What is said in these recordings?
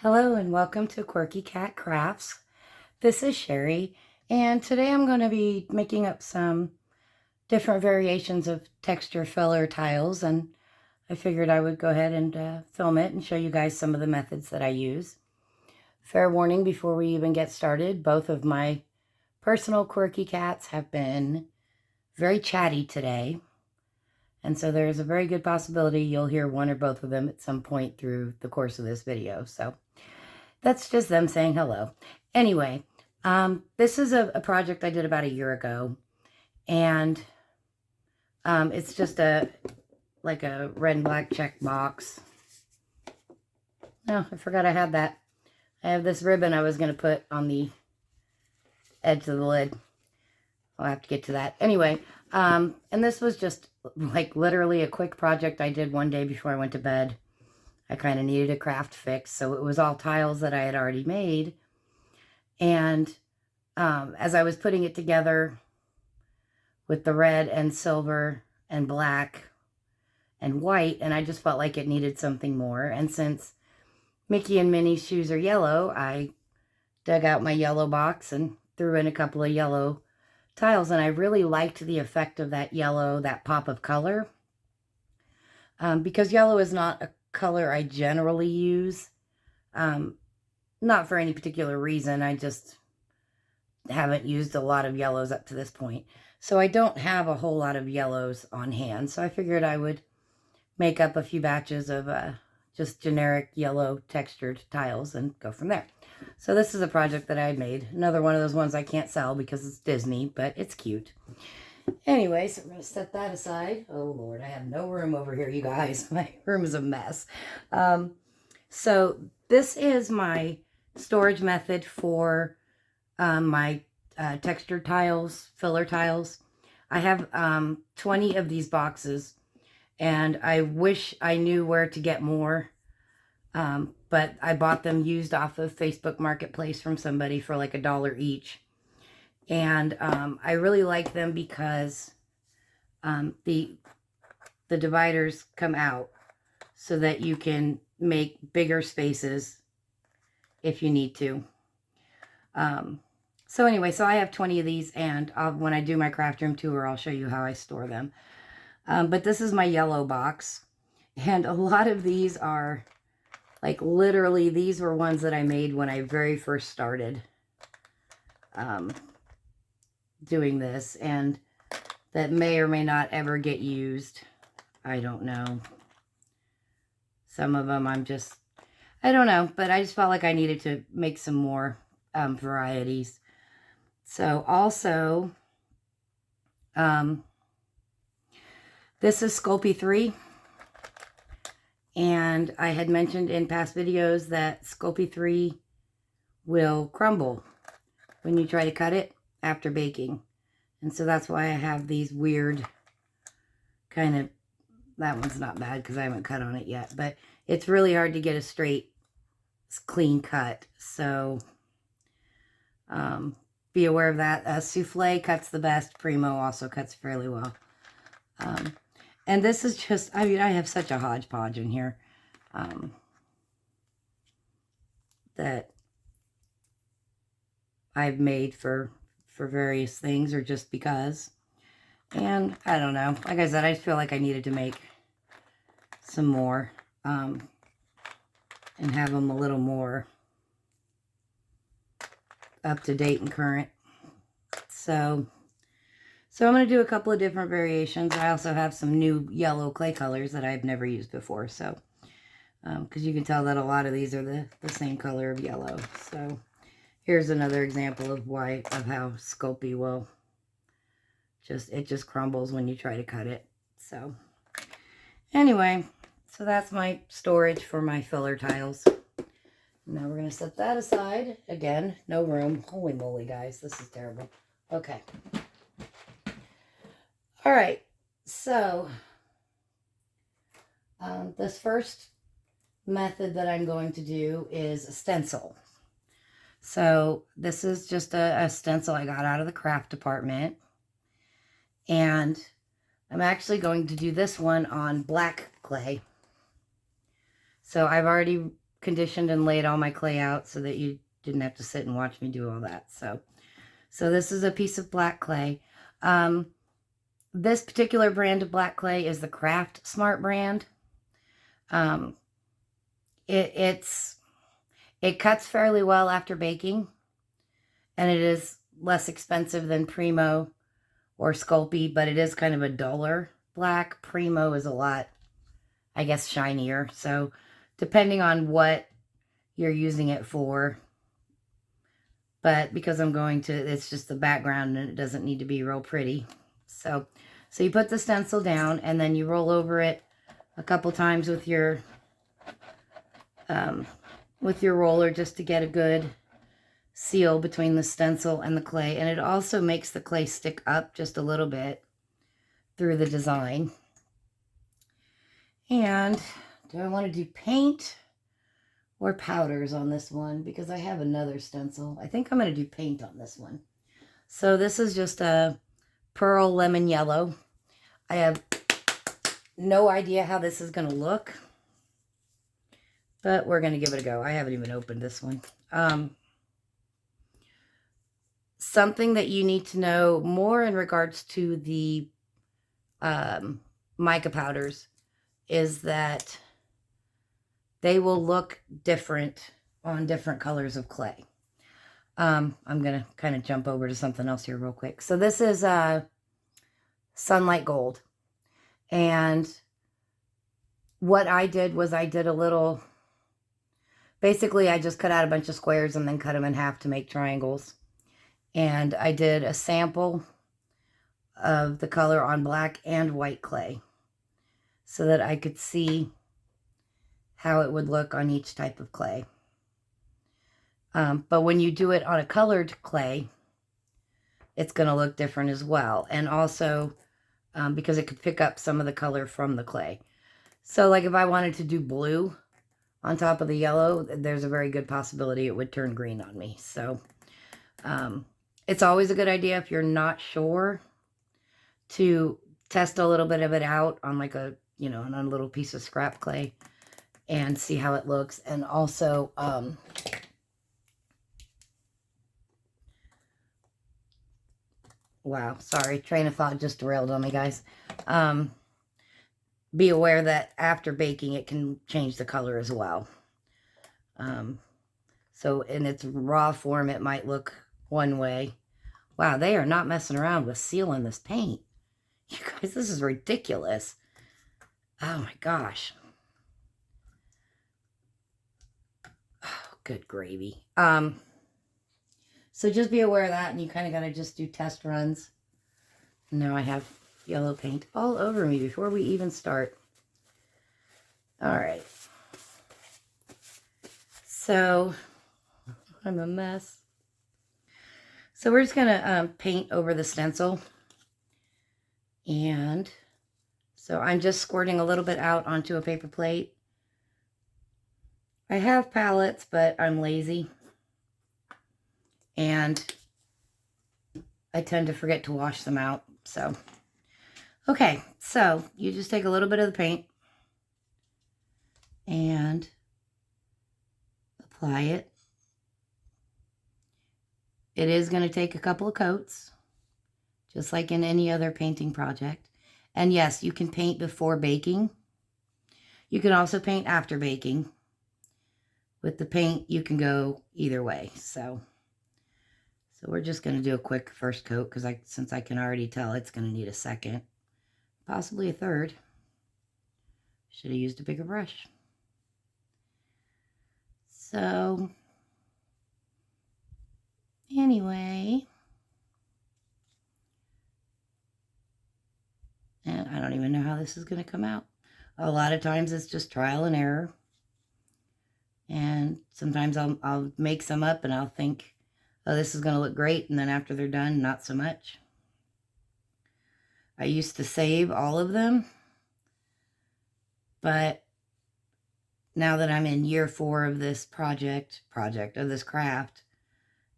Hello and welcome to Quirky Cat Crafts. This is Sherry, and today I'm going to be making up some different variations of texture filler tiles, and I figured I would go ahead and film it and show you guys some of the methods that I use. Fair warning before we even get started, both of my personal quirky cats have been very chatty today, and so there's a very good possibility you'll hear one or both of them at some point through the course of this video. So that's just them saying hello. Anyway, this is a project I did about a year ago, and it's just like a red and black check box. Oh, I forgot I had that. I have this ribbon I was going to put on the edge of the lid. I'll have to get to that. Anyway, and this was just like literally a quick project I did one day before I went to bed. I kind of needed a craft fix, so it was all tiles that I had already made. And as I was putting it together with the red and silver and black and white, and I just felt like it needed something more. And since Mickey and Minnie's shoes are yellow, I dug out my yellow box and threw in a couple of yellow tiles, and I really liked the effect of that yellow, that pop of color. Because yellow is not a color I generally use, not for any particular reason. I just haven't used a lot of yellows up to this point, so I don't have a whole lot of yellows on hand, so I figured I would make up a few batches of just generic yellow textured tiles and go from there. So this is a project that I made, another one of those ones I can't sell because it's Disney, but it's cute. Anyway, so we're going to set that aside. Oh, Lord, I have no room over here, you guys. My room is a mess. So this is my storage method for my textured tiles, filler tiles. I have 20 of these boxes, and I wish I knew where to get more, but I bought them used off of Facebook Marketplace from somebody for like $1 each. And I really like them because the dividers come out so that you can make bigger spaces if you need to. So anyway, so I have 20 of these, and when I do my craft room tour, I'll show you how I store them. But this is my yellow box, and a lot of these are, like, literally, these were ones that I made when I very first started doing this, and that may or may not ever get used. I don't know. Some of them I don't know, but I just felt like I needed to make some more varieties. So also, this is Sculpey 3, and I had mentioned in past videos that Sculpey 3 will crumble when you try to cut it after baking. And so that's why I have these weird kind of, that one's not bad because I haven't cut on it yet, but it's really hard to get a straight, clean cut. So be aware of that. Souffle cuts the best. Primo also cuts fairly well. And this is just, I mean, I have such a hodgepodge in here that I've made for various things, or just because. And I don't know, like I said, I feel like I needed to make some more and have them a little more up to date and current. So I'm going to do a couple of different variations. I also have some new yellow clay colors that I've never used before, so because you can tell that a lot of these are the same color of yellow. So here's another example of how Sculpey will just crumbles when you try to cut it. So anyway, so that's my storage for my filler tiles. Now we're going to set that aside. Again, no room. Holy moly, guys, this is terrible. Okay. All right, so this first method that I'm going to do is a stencil. So this is just a stencil I got out of the craft department, and I'm actually going to do this one on black clay. So I've already conditioned and laid all my clay out so that you didn't have to sit and watch me do all that. So this is a piece of black clay. This particular brand of black clay is the Craft Smart brand. It cuts fairly well after baking, and it is less expensive than Primo or Sculpey, but it is kind of a duller black. Primo is a lot, I guess, shinier. So depending on what you're using it for, but because I'm going to, it's just the background and it doesn't need to be real pretty. So you put the stencil down and then you roll over it a couple times with your roller just to get a good seal between the stencil and the clay. And it also makes the clay stick up just a little bit through the design. And do I want to do paint or powders on this one? Because I have another stencil. I think I'm going to do paint on this one. So this is just a pearl lemon yellow. I have no idea how this is going to look, but we're going to give it a go. I haven't even opened this one. Something that you need to know more in regards to the mica powders is that they will look different on different colors of clay. I'm going to kind of jump over to something else here real quick. So this is Sunlight Gold. And what I did was I did a little, basically I just cut out a bunch of squares and then cut them in half to make triangles. And I did a sample of the color on black and white clay so that I could see how it would look on each type of clay. But when you do it on a colored clay, it's going to look different as well. And also because it could pick up some of the color from the clay. So like if I wanted to do blue on top of the yellow, there's a very good possibility it would turn green on me. So it's always a good idea if you're not sure to test a little bit of it out on like a, you know, on a little piece of scrap clay and see how it looks. And also, wow, sorry, train of thought just derailed on me, guys. Be aware that after baking, it can change the color as well. So in its raw form, it might look one way. Wow, they are not messing around with sealing this paint. You guys, this is ridiculous. Oh my gosh. Oh, good gravy. So just be aware of that, and you kind of got to just do test runs. Now I have yellow paint all over me before we even start. All right. So I'm a mess. So we're just going to paint over the stencil. And so I'm just squirting a little bit out onto a paper plate. I have palettes, but I'm lazy. And I tend to forget to wash them out. So, okay. So you just take a little bit of the paint and apply it. It is going to take a couple of coats, just like in any other painting project. And yes, you can paint before baking. You can also paint after baking. With the paint, you can go either way. So we're just going to do a quick first coat because since I can already tell it's going to need a second, possibly a third. Should have used a bigger brush. So anyway, and I don't even know how this is going to come out. A lot of times it's just trial and error. And sometimes I'll make some up and I'll think, oh, this is going to look great. And then after they're done, not so much. I used to save all of them. But now that I'm in year 4 of this project of this craft,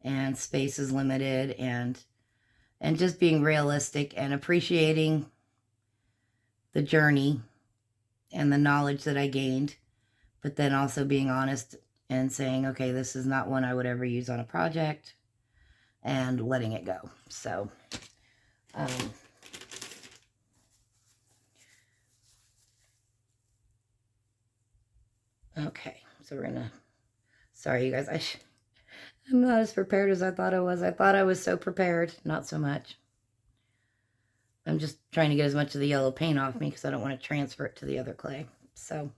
and space is limited, and just being realistic and appreciating the journey and the knowledge that I gained but then also being honest and saying, okay, this is not one I would ever use on a project, and letting it go. So, okay, so we're gonna, sorry you guys, I'm not as prepared as I thought I was. I thought I was so prepared, not so much. I'm just trying to get as much of the yellow paint off me because I don't want to transfer it to the other clay. So,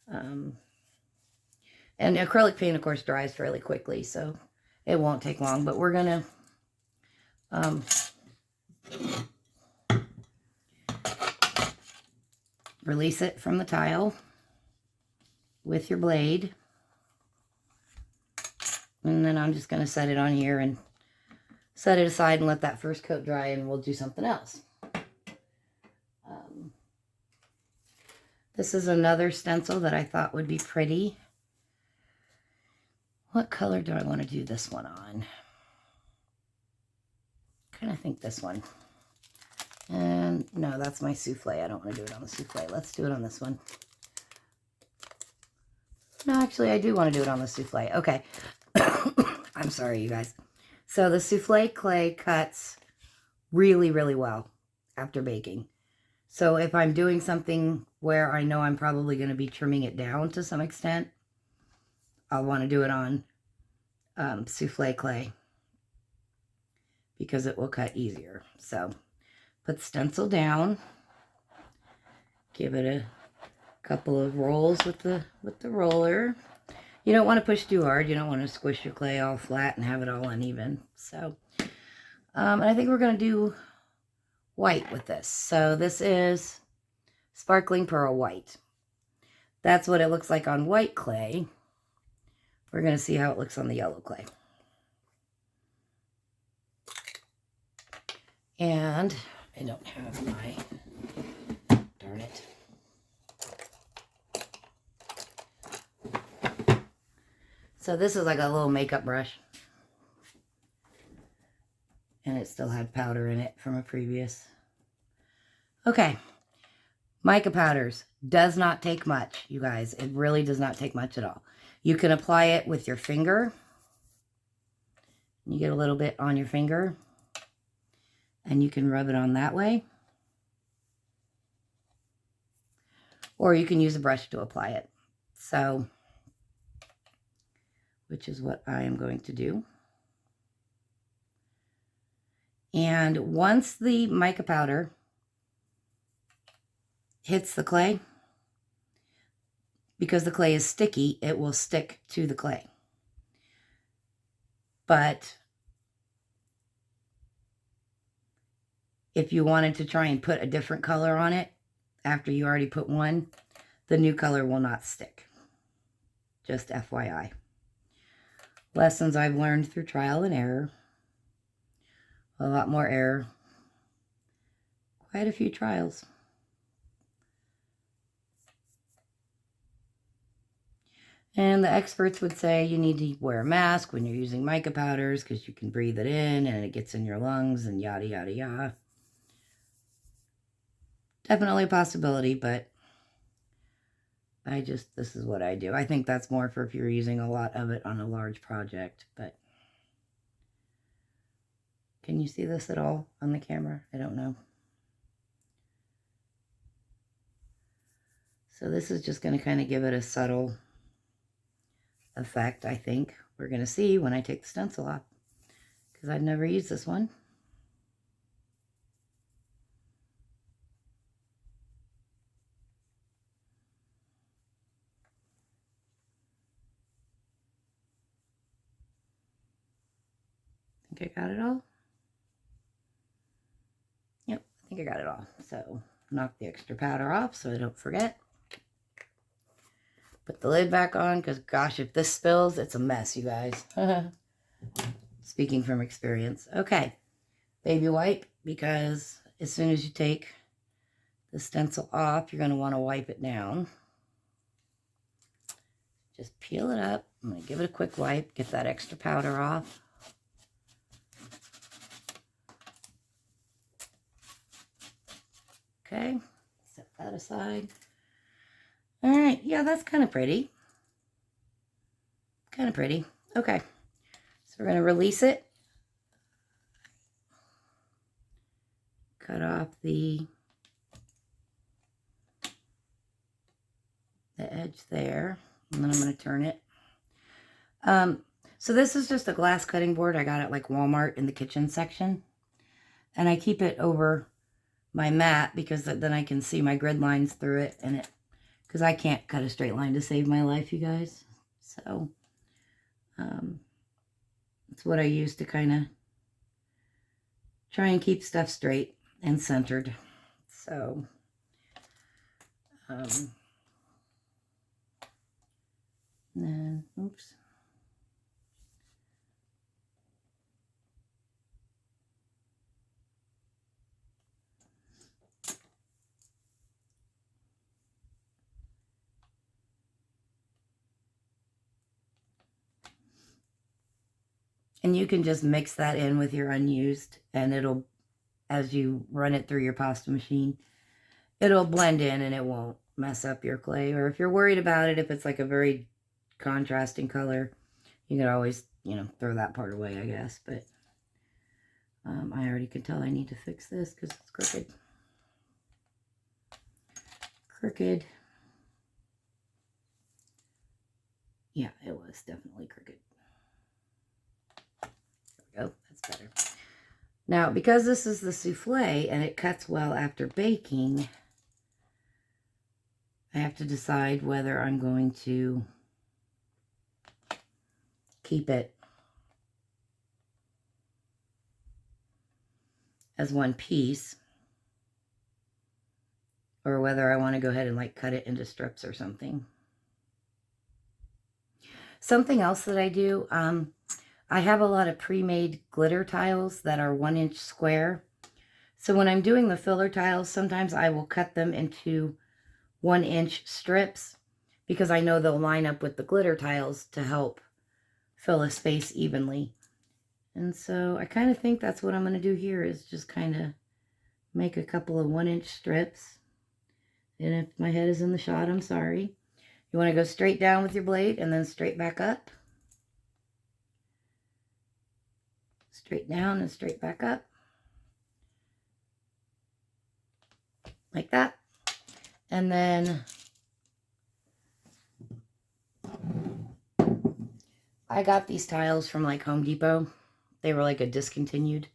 and acrylic paint, of course, dries fairly quickly, so it won't take long. But we're going to release it from the tile with your blade. And then I'm just going to set it on here and set it aside and let that first coat dry, and we'll do something else. This is another stencil that I thought would be pretty. What color do I want to do this one on? Kind of think this one. And no, that's my souffle. I don't want to do it on the souffle. Let's do it on this one. No, actually, I do want to do it on the souffle. Okay. I'm sorry, you guys. So the souffle clay cuts really, really well after baking. So if I'm doing something where I know I'm probably going to be trimming it down to some extent, I'll want to do it on souffle clay because it will cut easier. So put stencil down, give it a couple of rolls with the roller. You don't want to push too hard. You don't want to squish your clay all flat and have it all uneven. So, and I think we're going to do white with this. So this is Sparkling Pearl White. That's what it looks like on white clay. We're going to see how it looks on the yellow clay. And I don't have my, darn it. So this is like a little makeup brush. And it still had powder in it from a previous. Okay. Mica powders does not take much, you guys. It really does not take much at all. You can apply it with your finger. You get a little bit on your finger. And you can rub it on that way. Or you can use a brush to apply it. So, which is what I am going to do. And once the mica powder hits the clay, because the clay is sticky, it will stick to the clay. But if you wanted to try and put a different color on it after you already put one, the new color will not stick. Just FYI. Lessons I've learned through trial and error. A lot more error. Quite a few trials. And the experts would say you need to wear a mask when you're using mica powders because you can breathe it in and it gets in your lungs and yada, yada, yada. Definitely a possibility, but this is what I do. I think that's more for if you're using a lot of it on a large project, but can you see this at all on the camera? I don't know. So this is just going to kind of give it a subtle effect, I think. We're going to see when I take the stencil off, because I've never used this one. Think I got it all? Yep, I think I got it all. So knock the extra powder off so I don't forget. Put the lid back on, because gosh, if this spills, it's a mess, you guys. Speaking from experience. Okay, baby wipe, because as soon as you take the stencil off, you're going to want to wipe it down. Just peel it up. I'm going to give it a quick wipe, get that extra powder off. Okay, set that aside. All right, yeah, that's kind of pretty. Kind of pretty. Okay, so we're going to release it. Cut off the edge there, and then I'm going to turn it. So this is just a glass cutting board. I got it like Walmart in the kitchen section. And I keep it over my mat because then I can see my grid lines through it, and because I can't cut a straight line to save my life, you guys. So that's what I use to kind of try and keep stuff straight and centered. So then, oops. And you can just mix that in with your unused, and it'll, as you run it through your pasta machine, it'll blend in and it won't mess up your clay. Or if you're worried about it, if it's like a very contrasting color, you can always, you know, throw that part away, I guess. But I already can tell I need to fix this because it's crooked. Crooked. Yeah, it was definitely crooked. There we go. That's better. Now, because this is the souffle and it cuts well after baking, I have to decide whether I'm going to keep it as one piece or whether I want to go ahead and like cut it into strips or something. Something else that I do, I have a lot of pre-made glitter tiles that are 1-inch square. So when I'm doing the filler tiles, sometimes I will cut them into 1-inch strips because I know they'll line up with the glitter tiles to help fill a space evenly. And so I kind of think that's what I'm going to do here, is just kind of make a couple of 1-inch strips. And if my head is in the shot, I'm sorry. You want to go straight down with your blade and then straight back up. Straight down and straight back up. Like that. And then I got these tiles from like Home Depot. They were like a discontinued.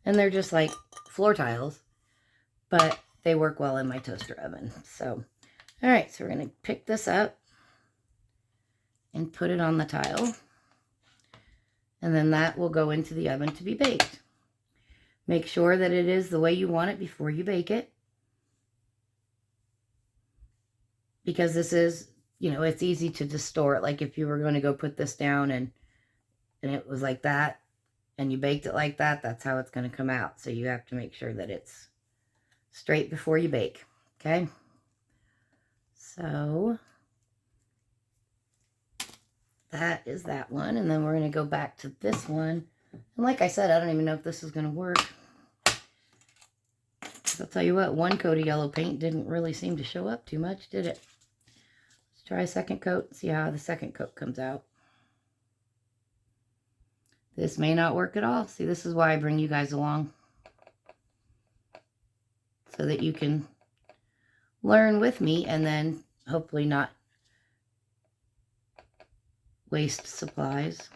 And they're just like floor tiles. But they work well in my toaster oven. So, all right, so we're going to pick this up and put it on the tile. And then that will go into the oven to be baked. Make sure that it is the way you want it before you bake it. Because this is, you know, it's easy to distort. Like if you were going to go put this down and it was like that, and you baked it like that, that's how it's going to come out. So you have to make sure that it's straight before you bake. Okay? So that is that one. And then we're going to go back to this one. And like I said, I don't even know if this is going to work. I'll tell you what, one coat of yellow paint didn't really seem to show up too much, did it? Let's try a second coat, see how the second coat comes out. This may not work at all. See, this is why I bring you guys along. So that you can learn with me and then hopefully not waste supplies.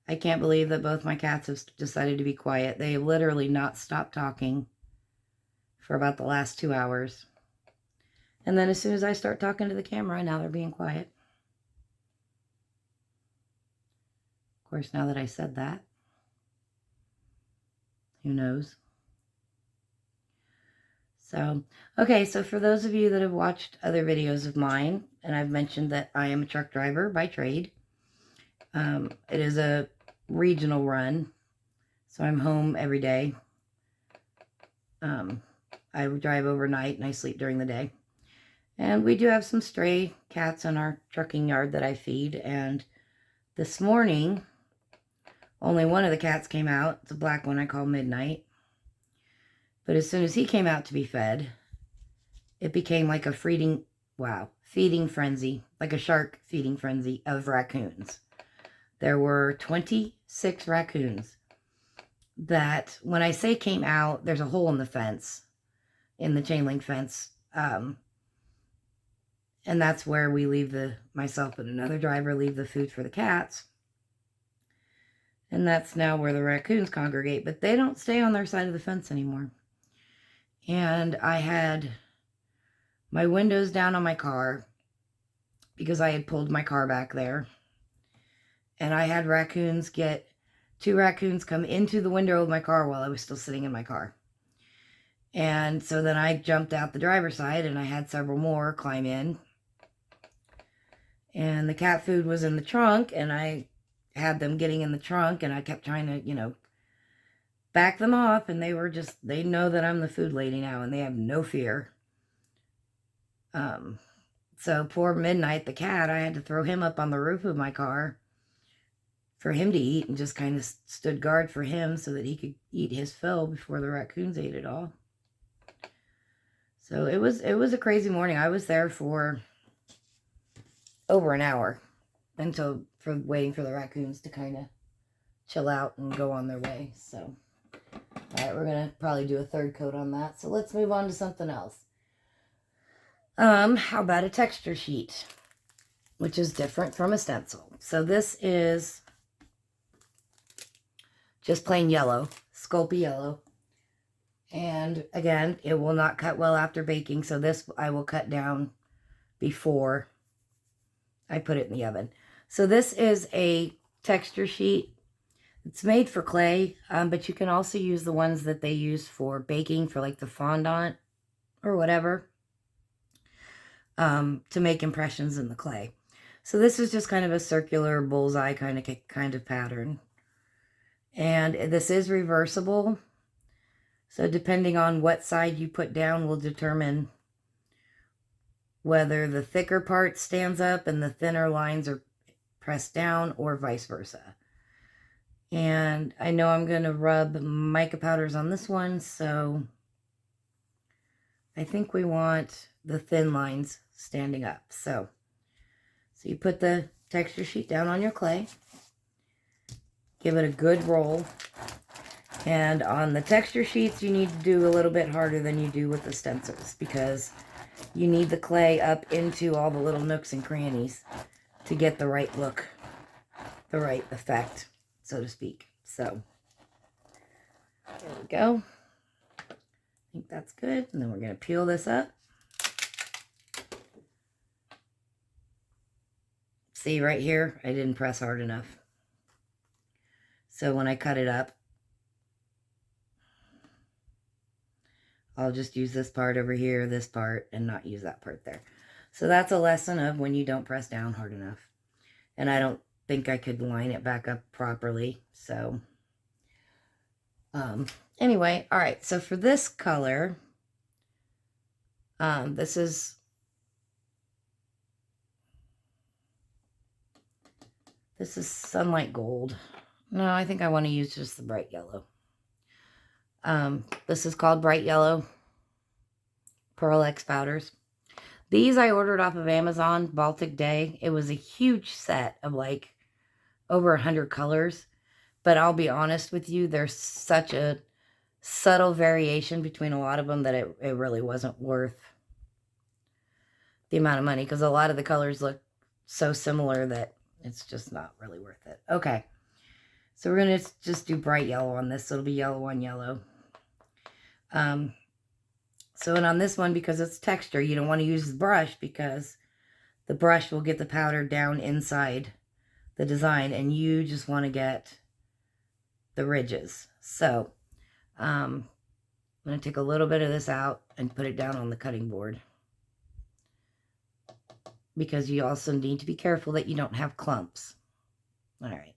I can't believe that both my cats have decided to be quiet. They have literally not stopped talking for about the last 2 hours. And then as soon as I start talking to the camera, now they're being quiet. Of course, now that I said that, who knows? So, okay, so for those of you that have watched other videos of mine, and I've mentioned that I am a truck driver by trade. It is a regional run, so I'm home every day. I drive overnight and I sleep during the day. And we do have some stray cats in our trucking yard that I feed. And this morning, only one of the cats came out. It's a black one I call Midnight. But as soon as he came out to be fed, it became like a feeding frenzy, like a shark feeding frenzy of raccoons. There were 26 raccoons that, when I say came out, there's a hole in the fence, in the chain link fence. And that's where we leave myself and another driver leave the food for the cats. And that's now where the raccoons congregate, but they don't stay on their side of the fence anymore. And I had my windows down on my car because I had pulled my car back there. And I had two raccoons come into the window of my car while I was still sitting in my car. And so then I jumped out the driver's side and I had several more climb in. And the cat food was in the trunk, and I had them getting in the trunk, and I kept trying to, back them off, and they know that I'm the food lady now, and they have no fear. So poor Midnight, the cat, I had to throw him up on the roof of my car for him to eat, and just kind of stood guard for him so that he could eat his fill before the raccoons ate it all. So it was a crazy morning. I was there for over an hour waiting for the raccoons to kind of chill out and go on their way. So, all right, we're going to probably do a third coat on that. So let's move on to something else. How about a texture sheet, which is different from a stencil. So this is just plain yellow, Sculpey yellow. And again, it will not cut well after baking. So this I will cut down before I put it in the oven. So this is a texture sheet. It's made for clay, but you can also use the ones that they use for baking, for like the fondant or whatever, to make impressions in the clay. So this is just kind of a circular bullseye kind of pattern. And this is reversible. So depending on what side you put down will determine whether the thicker part stands up and the thinner lines are pressed down, or vice versa. And I know I'm going to rub mica powders on this one, so I think we want the thin lines standing up. So you put the texture sheet down on your clay, give it a good roll, and on the texture sheets you need to do a little bit harder than you do with the stencils, because you need the clay up into all the little nooks and crannies to get the right look, the right effect, so to speak. So there we go. I think that's good. And then we're going to peel this up. See right here, I didn't press hard enough. So when I cut it up, I'll just use this part over here, this part, and not use that part there. So that's a lesson of when you don't press down hard enough. And I don't think I could line it back up properly. So anyway, all right. So for this color, this is Sunlight Gold. No, I think I want to use just the bright yellow. This is called Bright Yellow Pearl X powders. These I ordered off of Amazon, Baltic Day. It was a huge set of like over 100 colors. But I'll be honest with you, there's such a subtle variation between a lot of them that it really wasn't worth the amount of money, because a lot of the colors look so similar that it's just not really worth it. Okay, so we're going to just do bright yellow on this. So it'll be yellow on yellow. And on this one, because it's texture, you don't want to use the brush, because the brush will get the powder down inside the design, and you just want to get the ridges. So I'm going to take a little bit of this out and put it down on the cutting board, because you also need to be careful that you don't have clumps. All right.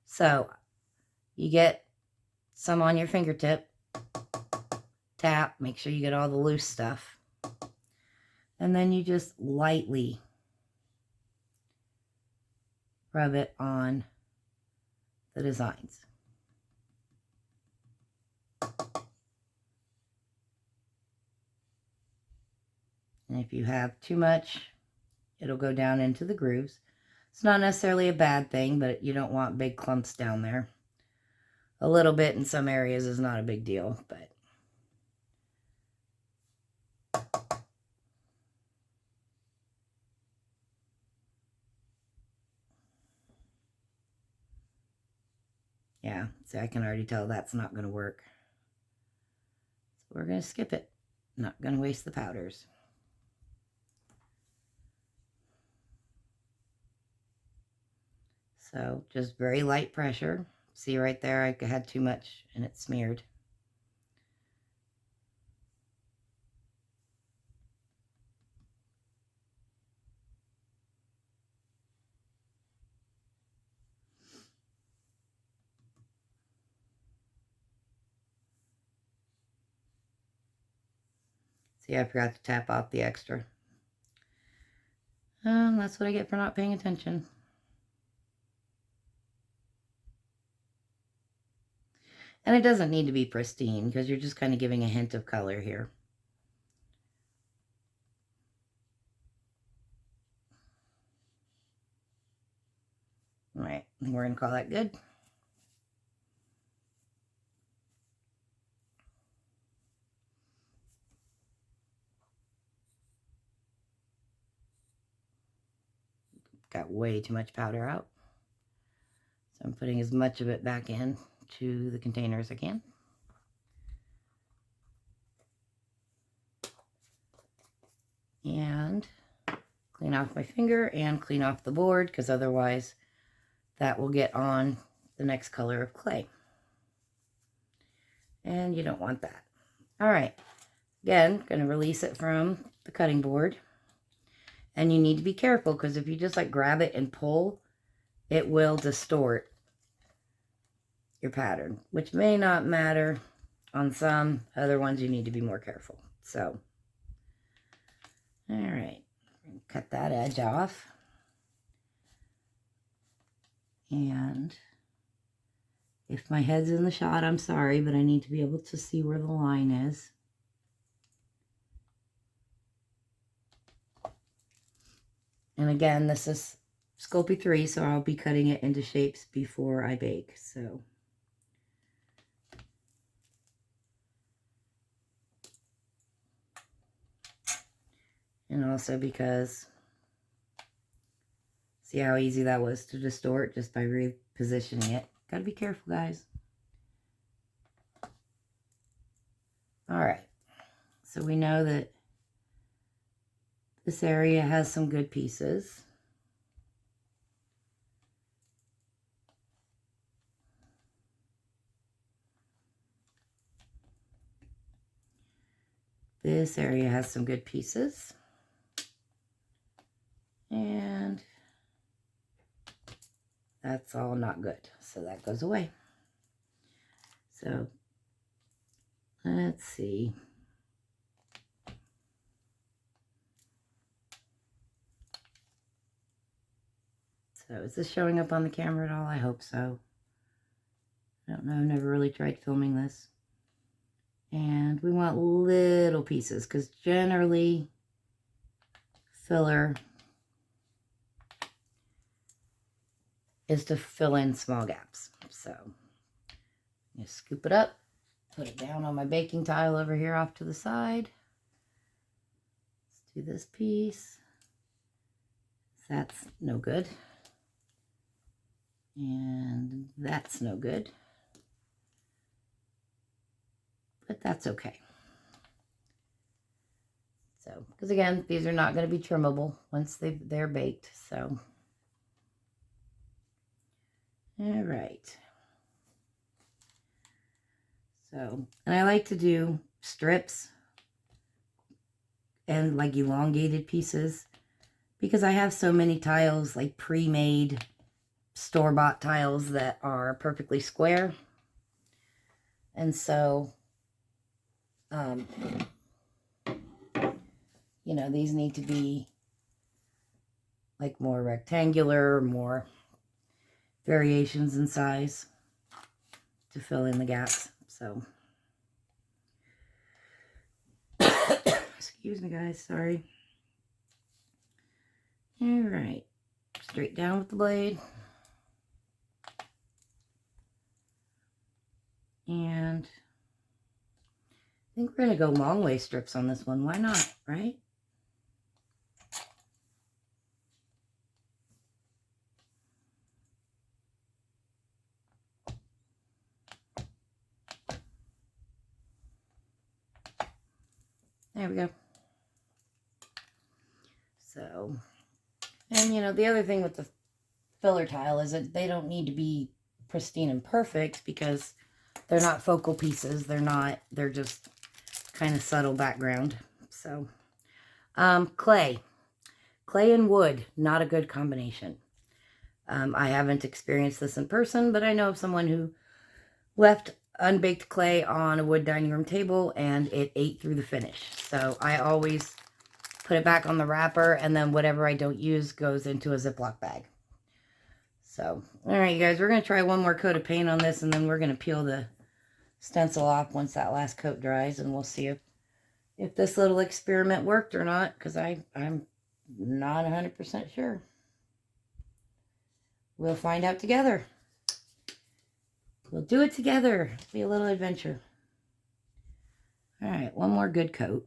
So you get some on your fingertip, tap, make sure you get all the loose stuff, and then you just lightly rub it on the designs. And if you have too much, it'll go down into the grooves. It's not necessarily a bad thing, but you don't want big clumps down there. A little bit in some areas is not a big deal, but yeah, see, I can already tell that's not going to work. So we're going to skip it. Not going to waste the powders. So just very light pressure. See right there, I had too much and it smeared. See, I forgot to tap off the extra. That's what I get for not paying attention. And it doesn't need to be pristine because you're just kind of giving a hint of color here. All right, I think we're going to call that good. Got way too much powder out. So I'm putting as much of it back in to the container as I can. And clean off my finger and clean off the board, because otherwise that will get on the next color of clay. And you don't want that. All right, again, going to release it from the cutting board. And you need to be careful, because if you just like grab it and pull, it will distort your pattern, which may not matter on some. Other ones you need to be more careful. So, all right, cut that edge off. And if my head's in the shot, I'm sorry, but I need to be able to see where the line is. And again, this is Sculpey 3, so I'll be cutting it into shapes before I bake. So, and also because, see how easy that was to distort just by repositioning it. Gotta be careful, guys. All right, so we know that this area has some good pieces. This area has some good pieces. And that's all not good. So that goes away. So let's see. So is this showing up on the camera at all? I hope so. I don't know. I've never really tried filming this. And we want little pieces, because generally filler is to fill in small gaps. So I'm going to scoop it up, put it down on my baking tile over here off to the side. Let's do this piece. That's no good. And that's no good. But that's okay. So, because again, these are not going to be trimmable once they're baked. So, all right. So, and I like to do strips and like elongated pieces, because I have so many tiles, like pre-made store-bought tiles that are perfectly square. And so, you know, these need to be like more rectangular, more variations in size to fill in the gaps. So, excuse me guys, sorry. All right, straight down with the blade. And I think we're going to go long way strips on this one. Why not, right? There we go. So, and you know, the other thing with the filler tile is that they don't need to be pristine and perfect because they're not focal pieces. They're just kind of subtle background. So, clay and wood, not a good combination. I haven't experienced this in person, but I know of someone who left unbaked clay on a wood dining room table and it ate through the finish. So I always put it back on the wrapper, and then whatever I don't use goes into a Ziploc bag. So, all right, you guys, we're going to try one more coat of paint on this, and then we're going to peel the stencil off once that last coat dries, and we'll see if this little experiment worked or not, because I'm not 100% sure. We'll find out together. We'll do it together. It'll be a little adventure. All right, one more good coat.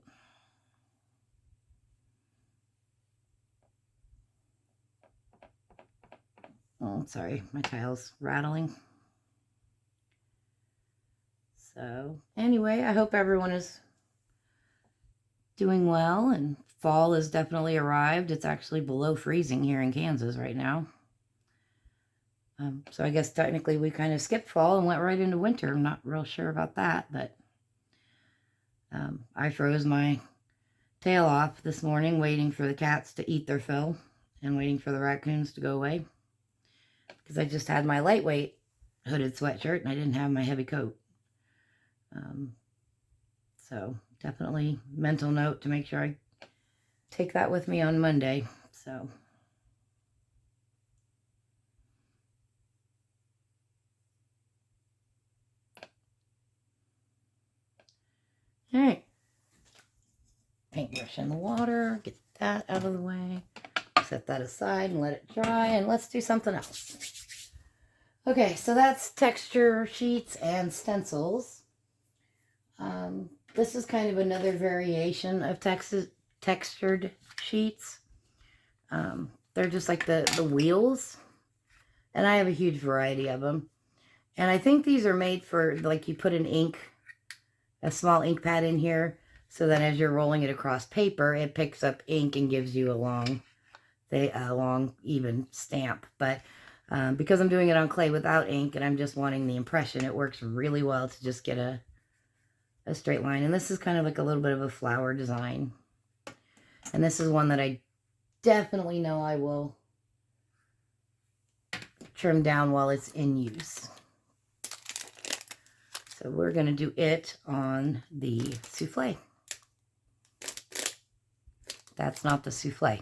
Oh, sorry, my tile's rattling. So anyway, I hope everyone is doing well, and fall has definitely arrived. It's actually below freezing here in Kansas right now. So I guess technically we kind of skipped fall and went right into winter. I'm not real sure about that, but I froze my tail off this morning waiting for the cats to eat their fill and waiting for the raccoons to go away, because I just had my lightweight hooded sweatshirt and I didn't have my heavy coat. So definitely mental note to make sure I take that with me on Monday. So all right, paintbrush in the water, get that out of the way, set that aside and let it dry, and let's do something else. Okay, so that's texture sheets and stencils. This is kind of another variation of textured sheets. They're just like the wheels, and I have a huge variety of them. And I think these are made for, like, you put a small ink pad in here, so that as you're rolling it across paper, it picks up ink and gives you a long, even stamp. But because I'm doing it on clay without ink and I'm just wanting the impression, it works really well to just get a straight line. And this is kind of like a little bit of a flower design. And this is one that I definitely know I will trim down while it's in use. So we're going to do it on the souffle. That's not the souffle,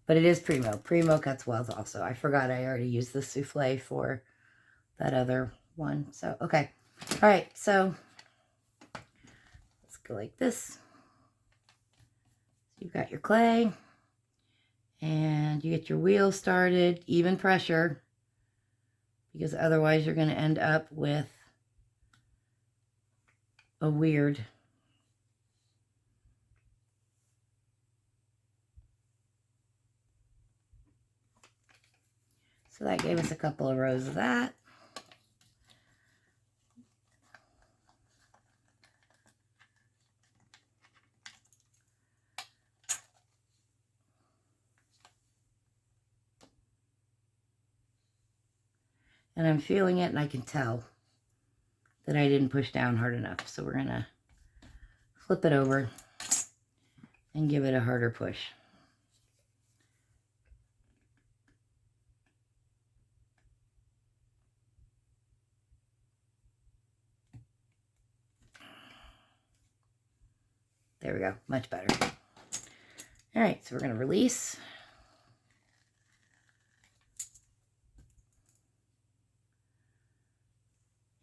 but it is Primo. Primo cuts well also. I forgot I already used the souffle for that other one. So, okay. All right. So let's go like this. You've got your clay and you get your wheel started, even pressure, because otherwise you're going to end up with a weird so that gave us a couple of rows of that. And I'm feeling it, and I can tell that I didn't push down hard enough. So we're going to flip it over and give it a harder push. There we go, much better. All right, so we're going to release.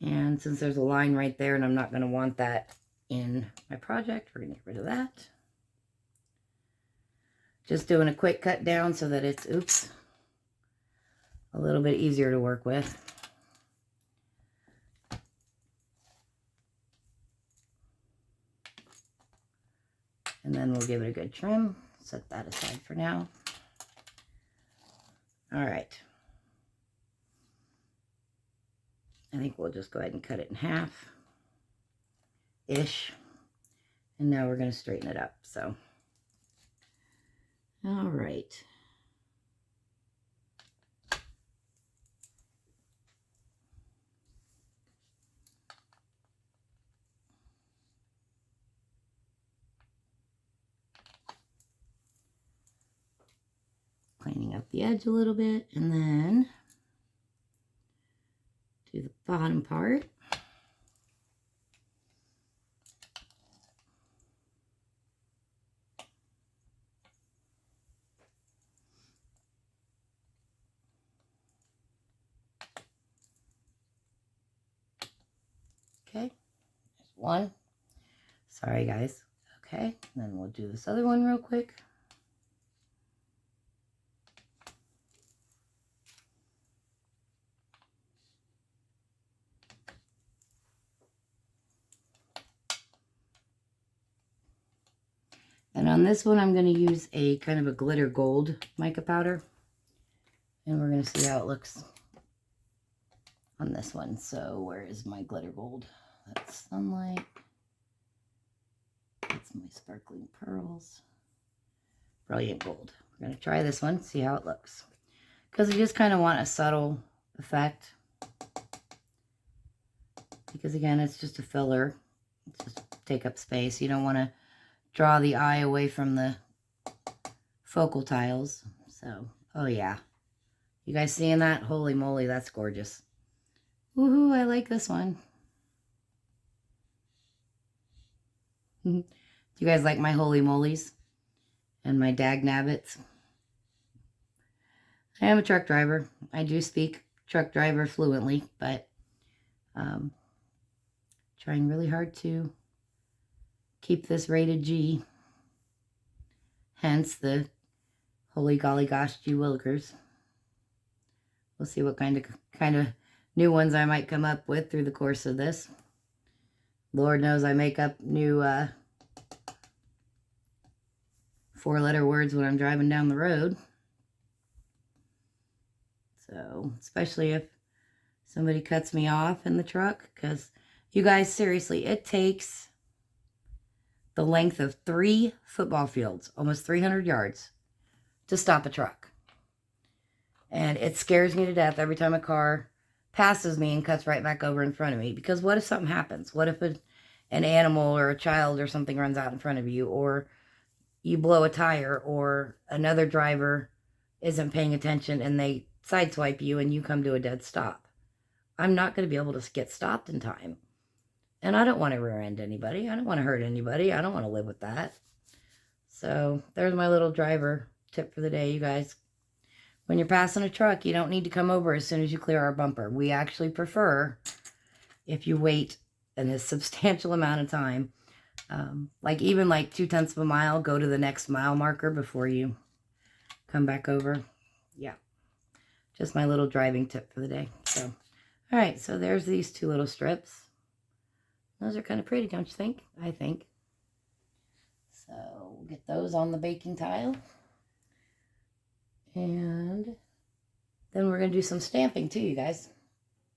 And since there's a line right there and I'm not going to want that in my project, we're going to get rid of that. Just doing a quick cut down so that it's, oops, a little bit easier to work with. And then we'll give it a good trim. Set that aside for now. All right. I think we'll just go ahead and cut it in half-ish. And now we're going to straighten it up. So, all right. Cleaning up the edge a little bit, and then do the bottom part. Okay, there's one. Sorry, guys. Okay, and then we'll do this other one real quick. And on this one, I'm going to use a kind of a glitter gold mica powder. And we're going to see how it looks on this one. So where is my glitter gold? That's Sunlight. That's my sparkling pearls. Brilliant gold. We're going to try this one, see how it looks. Because I just kind of want a subtle effect. Because again, it's just a filler. It's just take up space. You don't want to draw the eye away from the focal tiles. So, oh yeah. You guys seeing that? Holy moly, that's gorgeous. Woohoo, I like this one. Do you guys like my holy molies and my dag nabbits? I am a truck driver. I do speak truck driver fluently, but trying really hard to keep this rated G. Hence the holy golly gosh gee willikers. We'll see what kind of new ones I might come up with through the course of this. Lord knows I make up new 4-letter words when I'm driving down the road. So, especially if somebody cuts me off in the truck, because you guys, seriously, it takes the length of 3 football fields, almost 300 yards, to stop a truck. And it scares me to death every time a car passes me and cuts right back over in front of me. Because what if something happens? What if an animal or a child or something runs out in front of you, or you blow a tire, or another driver isn't paying attention and they sideswipe you and you come to a dead stop? I'm not going to be able to get stopped in time. And I don't want to rear end anybody. I don't want to hurt anybody. I don't want to live with that. So there's my little driver tip for the day, you guys. When you're passing a truck, you don't need to come over as soon as you clear our bumper. We actually prefer if you wait a substantial amount of time. Like even like 0.2 of a mile, go to the next mile marker before you come back over. Yeah. Just my little driving tip for the day. So, all right. So there's these 2 little strips. Those are kind of pretty, don't you think? I think. So we'll get those on the baking tile. And then we're going to do some stamping too, you guys.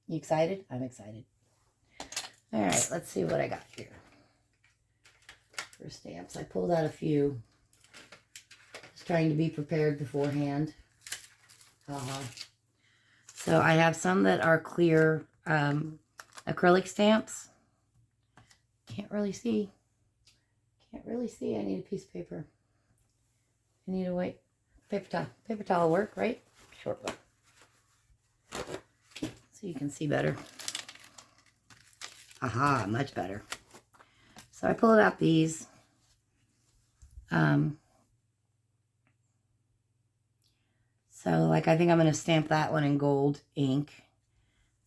You excited? I'm excited. All right, let's see what I got here for stamps. I pulled out a few. Just trying to be prepared beforehand. So I have some that are clear acrylic stamps. Can't really see. Can't really see. I need a piece of paper. I need a white paper towel. Paper towel will work, right? Short one. So you can see better. Aha, much better. So I pulled out these. So like I think I'm going to stamp that one in gold ink.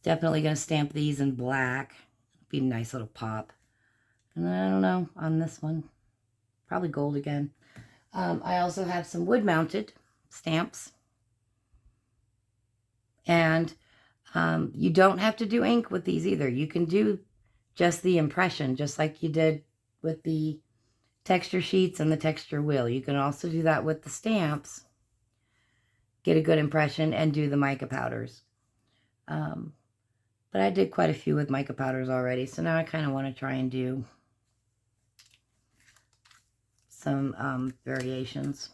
Definitely going to stamp these in black. It'll be a nice little pop. And then I don't know on this one. Probably gold again. I also have some wood-mounted stamps. And you don't have to do ink with these either. You can do just the impression, just like you did with the texture sheets and the texture wheel. You can also do that with the stamps, get a good impression, and do the mica powders. But I did quite a few with mica powders already, so now I kind of want to try and do some variations.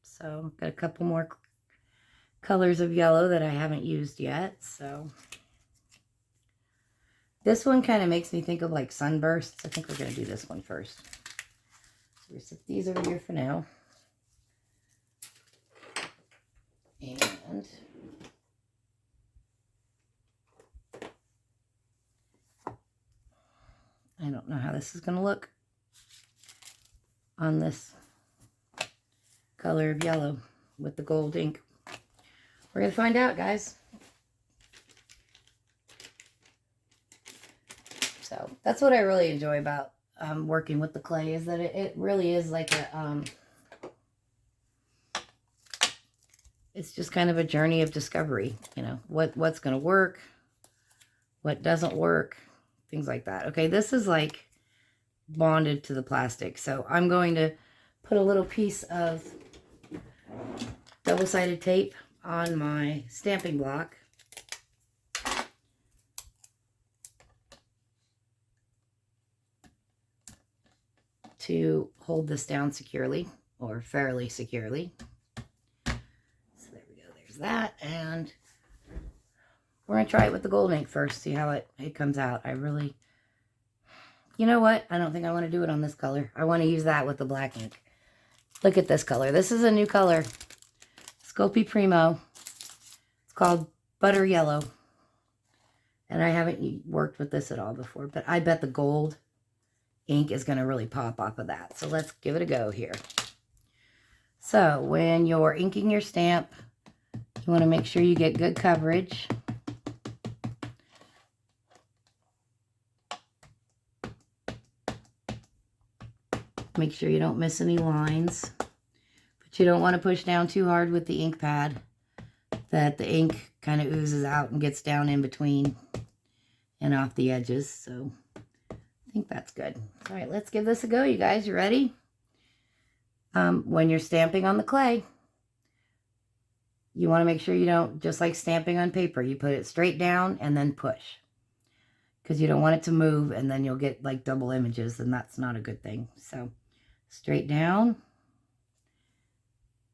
So got a couple more colors of yellow that I haven't used yet. So this one kind of makes me think of like sunbursts. I think we're going to do this one first. So we set these over here for now. And I don't know how this is going to look on this color of yellow with the gold ink. We're going to find out, guys. So that's what I really enjoy about working with the clay, is that it really is like a, it's just kind of a journey of discovery, you know, what's going to work, what doesn't work, things like that. Okay, this is like bonded to the plastic. So I'm going to put a little piece of double-sided tape on my stamping block. To hold this down securely, or fairly securely. So there we go, there's that. And we're going to try it with the gold ink first, see how it comes out. I really, you know what? I don't think I want to do it on this color. I want to use that with the black ink. Look at this color. This is a new color. Sculpey Primo. It's called Butter Yellow. And I haven't worked with this at all before, but I bet the gold ink is going to really pop off of that. So let's give it a go here. So when you're inking your stamp, you want to make sure you get good coverage. Make sure you don't miss any lines. But you don't want to push down too hard with the ink pad, that the ink kind of oozes out and gets down in between and off the edges. So I think that's good. All right, let's give this a go, you guys. You ready? When you're stamping on the clay, you want to make sure you don't, just like stamping on paper, you put it straight down and then push. Because you don't want it to move and then you'll get like double images, and that's not a good thing. So straight down,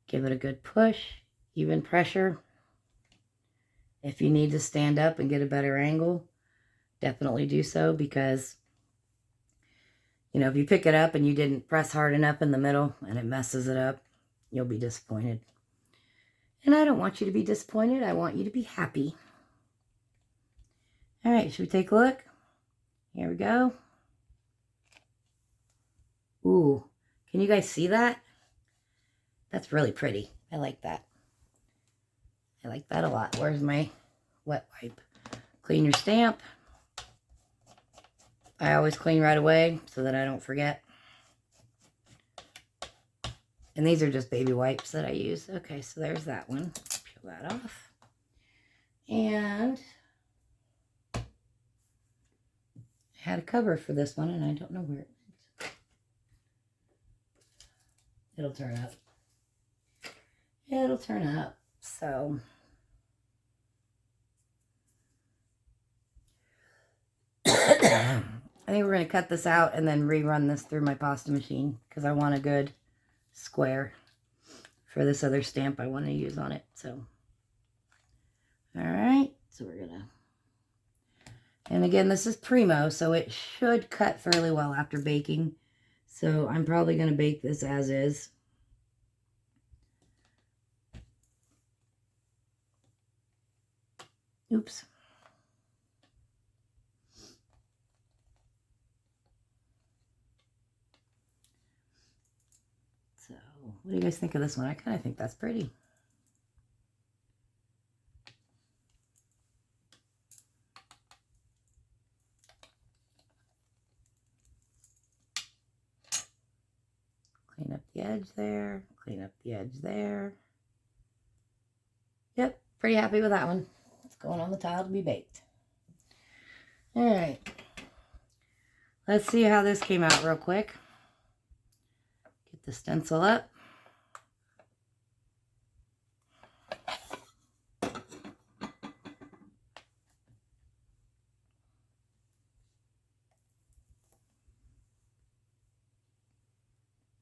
give it a good push, even pressure. If you need to stand up and get a better angle, definitely do so, because you know, if you pick it up and you didn't press hard enough in the middle and it messes it up, you'll be disappointed. And I don't want you to be disappointed. I want you to be happy. All right, should we take a look? Here we go. Ooh, can you guys see that? That's really pretty. I like that. I like that a lot. Where's my wet wipe? Clean your stamp. I always clean right away so that I don't forget. And these are just baby wipes that I use. Okay, so there's that one. Peel that off. And I had a cover for this one, and I don't know where it went. It'll turn up. It'll turn up. So I think we're going to cut this out and then rerun this through my pasta machine, because I want a good square for this other stamp I want to use on it. So, all right, so we're going to, and again, this is Primo, so it should cut fairly well after baking. So I'm probably going to bake this as is. Oops. So, what do you guys think of this one? I kind of think that's pretty. Clean up the the edge there, clean up the edge there. Yep, pretty happy with that one. It's going on the tile to be baked. All right, let's see how this came out real quick. Get the stencil up.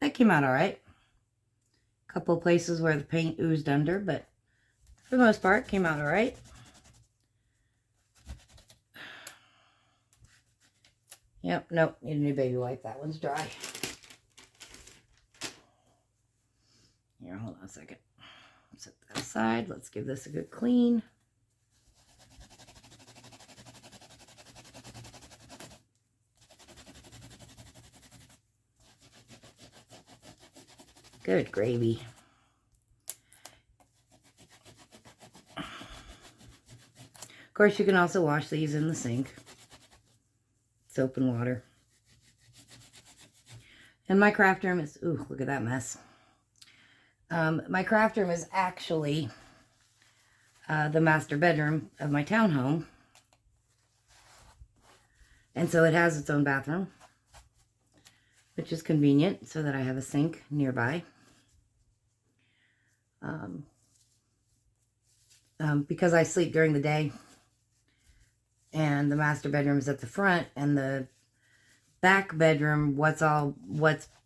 That came out all right. A couple of places where the paint oozed under, but for the most part, came out all right. Yep, nope, need a new baby wipe. That one's dry. Here, hold on a second. Set that aside. Let's give this a good clean. Good gravy. Of course, you can also wash these in the sink. Soap and water. And my craft room is, ooh, look at that mess. My craft room is actually the master bedroom of my townhome. And so it has its own bathroom, which is convenient so that I have a sink nearby. Because I sleep during the day and the master bedroom is at the front, and the back bedroom, what's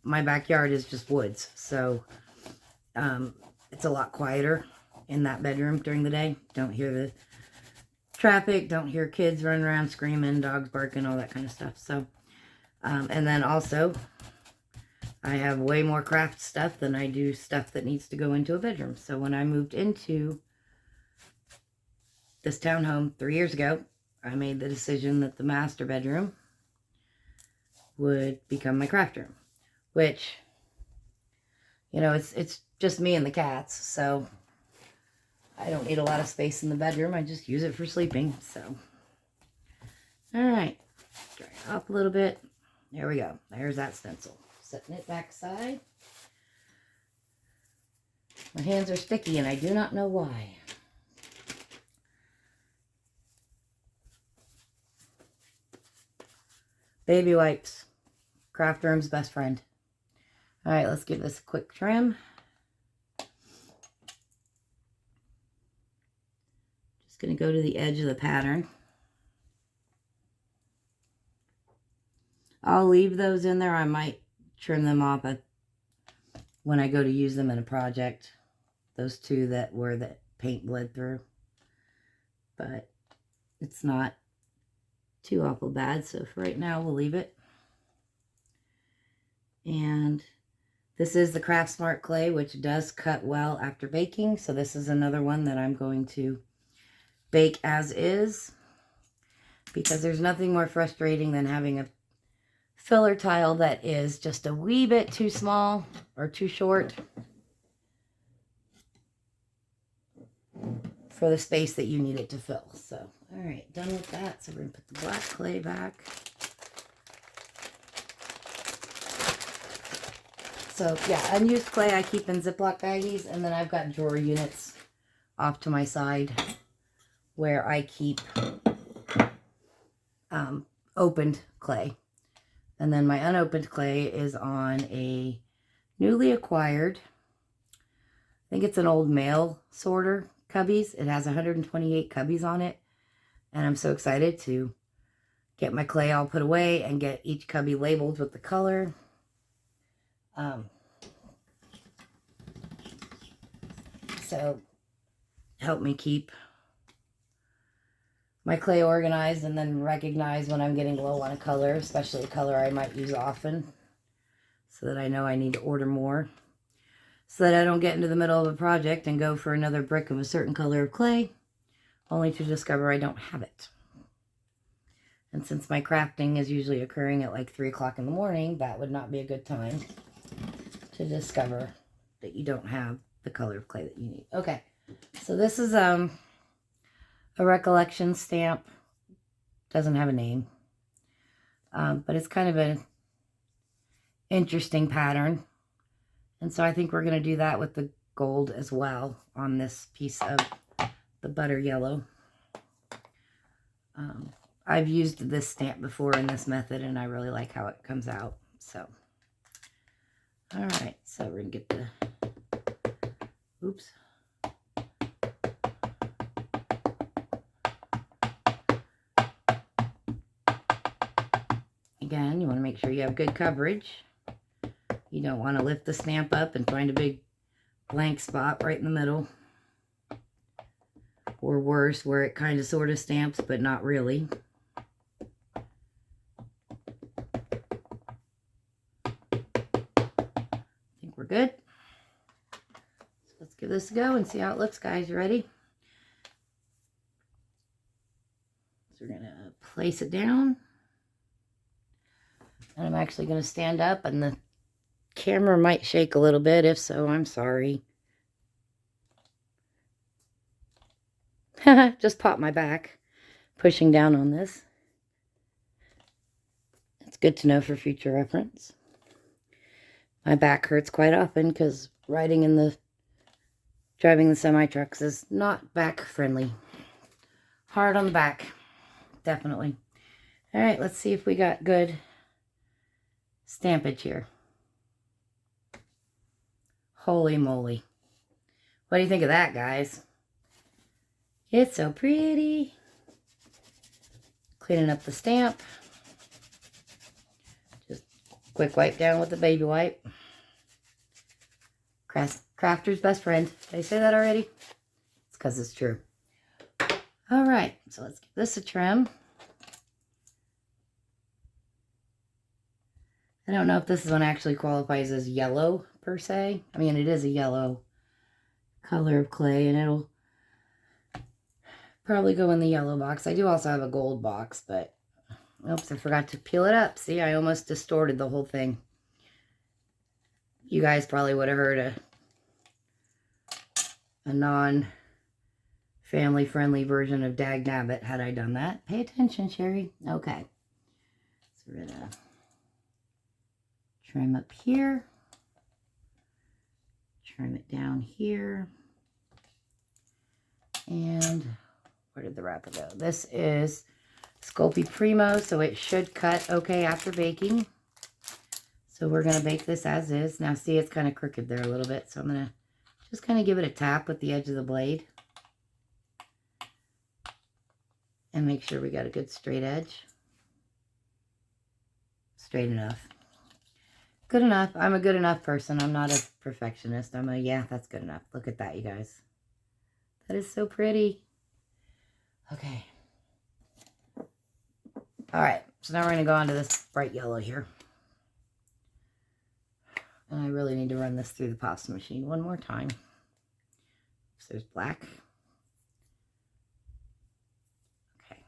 my backyard is just woods. So it's a lot quieter in that bedroom during the day. Don't hear the traffic, don't hear kids running around screaming, dogs barking, all that kind of stuff. So and then also I have way more craft stuff than I do stuff that needs to go into a bedroom. So when I moved into this townhome 3 years ago, I made the decision that the master bedroom would become my craft room, which, you know, it's just me and the cats, so I don't need a lot of space in the bedroom. I just use it for sleeping. So, all right, dry it up a little bit. There we go. There's that stencil. Setting it back aside. My hands are sticky and I do not know why. Baby wipes. Craft room's best friend. All right, let's give this a quick trim. Just going to go to the edge of the pattern. I'll leave those in there. I might trim them off when I go to use them in a project. Those two that were that paint bled through. But it's not too awful bad, so for right now we'll leave it. And this is the Craft Smart clay, which does cut well after baking. So this is another one that I'm going to bake as is, because there's nothing more frustrating than having a filler tile that is just a wee bit too small or too short for the space that you need it to fill. So, all right, done with that. So we're going to put the black clay back. So yeah, unused clay I keep in Ziploc baggies, and then I've got drawer units off to my side where I keep opened clay. And then my unopened clay is on a newly acquired, I think it's an old mail sorter cubbies. It has 128 cubbies on it. And I'm so excited to get my clay all put away and get each cubby labeled with the color. So help me keep my clay organized, and then recognize when I'm getting low on a color, especially a color I might use often, so that I know I need to order more, so that I don't get into the middle of a project and go for another brick of a certain color of clay, only to discover I don't have it. And since my crafting is usually occurring at like 3 o'clock in the morning, that would not be a good time to discover that you don't have the color of clay that you need. Okay, so this is a recollection stamp. Doesn't have a name, but it's kind of an interesting pattern. And so I think we're going to do that with the gold as well on this piece of the butter yellow. I've used this stamp before in this method, and I really like how it comes out. So, all right, so we're going to get the, oops. Again, you want to make sure you have good coverage. You don't want to lift the stamp up and find a big blank spot right in the middle. Or worse, where it kind of sort of stamps, but not really. I think we're good. So let's give this a go and see how it looks, guys. You ready? So we're going to place it down. And I'm actually going to stand up, and the camera might shake a little bit. If so, I'm sorry. Just popped my back pushing down on this. It's good to know for future reference. My back hurts quite often because driving the semi-trucks is not back friendly. Hard on the back, definitely. All right, let's see if we got good stampage here. Holy moly. What do you think of that, guys? It's so pretty. Cleaning up the stamp. Just quick wipe down with the baby wipe. Crafter's best friend. Did I say that already? It's because it's true. All right, so let's give this a trim. I don't know if this one actually qualifies as yellow per se. I mean, it is a yellow color of clay, and it'll probably go in the yellow box. I do also have a gold box, but oops, I forgot to peel it up. See, I almost distorted the whole thing. You guys probably would have heard a non-family friendly version of Dag Nabbit had I done that. Pay attention, Sherry. Okay. So we're gonna trim up here. Trim it down here. And where did the wrapper go? This is Sculpey Primo, so it should cut okay after baking. So we're going to bake this as is. Now see, it's kind of crooked there a little bit, so I'm going to just kind of give it a tap with the edge of the blade. And make sure we got a good straight edge. Straight enough. Good enough. I'm a good enough person. I'm not a perfectionist. Yeah, that's good enough. Look at that, you guys. That is so pretty. Okay. All right. So now we're going to go on to this bright yellow here. And I really need to run this through the pasta machine one more time. So there's black. Okay.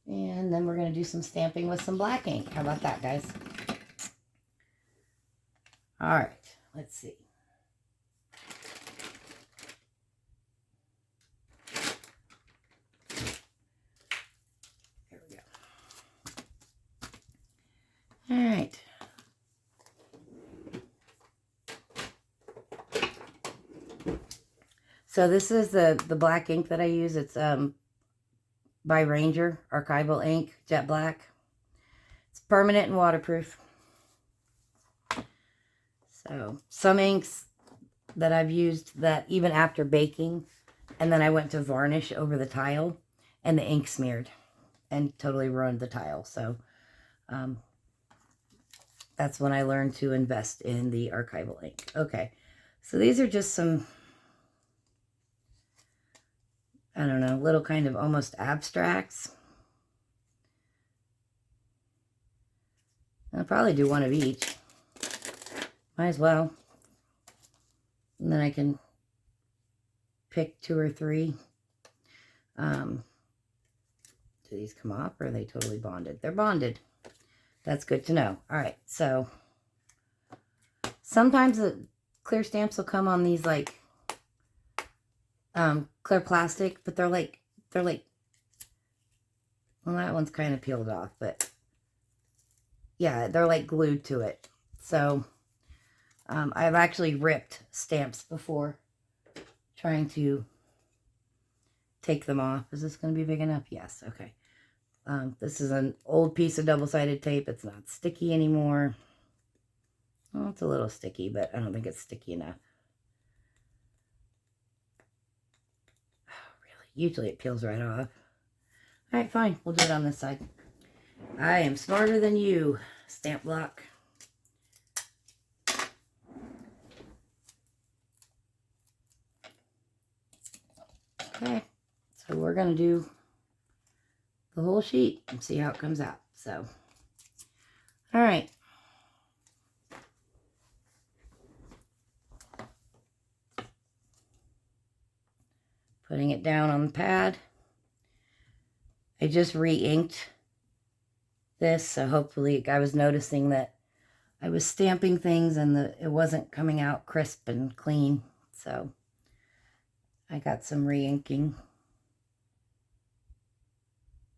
And then we're going to do some stamping with some black ink. How about that, guys? All right. Let's see. All right. So this is the black ink that I use. It's by Ranger Archival ink, jet black. It's permanent and waterproof. So some inks that I've used that even after baking, and then I went to varnish over the tile, and the ink smeared and totally ruined the tile. So that's when I learned to invest in the archival ink. Okay, so these are just some, I don't know, little kind of almost abstracts. I'll probably do one of each. Might as well. And then I can pick 2 or 3. Do these come off, or are they totally bonded? They're bonded. That's good to know. All right, so sometimes the clear stamps will come on these like clear plastic, but they're like, well, that one's kind of peeled off, but yeah, they're like glued to it. So I've actually ripped stamps before trying to take them off. Is this going to be big enough? Yes. Okay. This is an old piece of double-sided tape. It's not sticky anymore. Well, it's a little sticky, but I don't think it's sticky enough. Oh, really? Usually it peels right off. All right, fine. We'll do it on this side. I am smarter than you, stamp block. Okay, so we're going to do the whole sheet and see how it comes out. So, all right. Putting it down on the pad. I just re-inked this, so hopefully I was noticing that I was stamping things and it wasn't coming out crisp and clean. So I got some re-inking.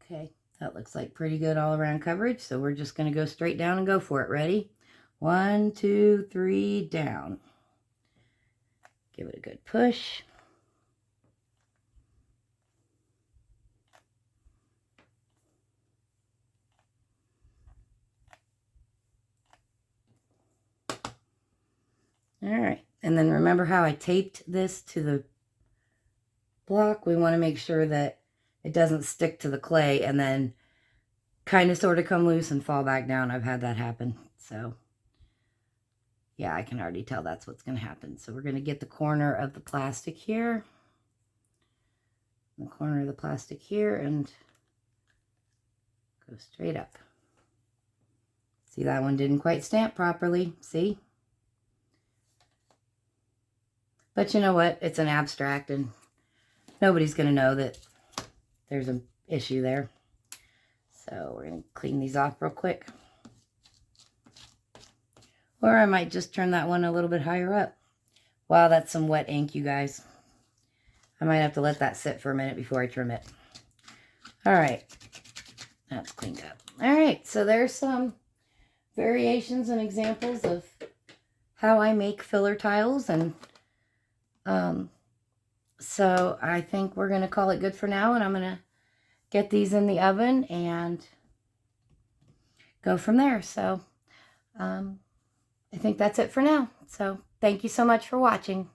Okay, that looks like pretty good all around coverage. So we're just going to go straight down and go for it. Ready? 1, 2, 3, down. Give it a good push. All right, and then remember how I taped this to the block? We want to make sure that it doesn't stick to the clay and then kind of sort of come loose and fall back down. I've had that happen. So yeah, I can already tell that's what's going to happen. So we're going to get the corner of the plastic here, the corner of the plastic here, and go straight up. See, that one didn't quite stamp properly. See? But you know what? It's an abstract and nobody's going to know that there's an issue there. So we're going to clean these off real quick. Or I might just turn that one a little bit higher up. Wow, that's some wet ink, you guys. I might have to let that sit for a minute before I trim it. All right. That's cleaned up. All right, so there's some variations and examples of how I make filler tiles. And so I think we're going to call it good for now. And I'm going to get these in the oven and go from there. So I think that's it for now. So thank you so much for watching.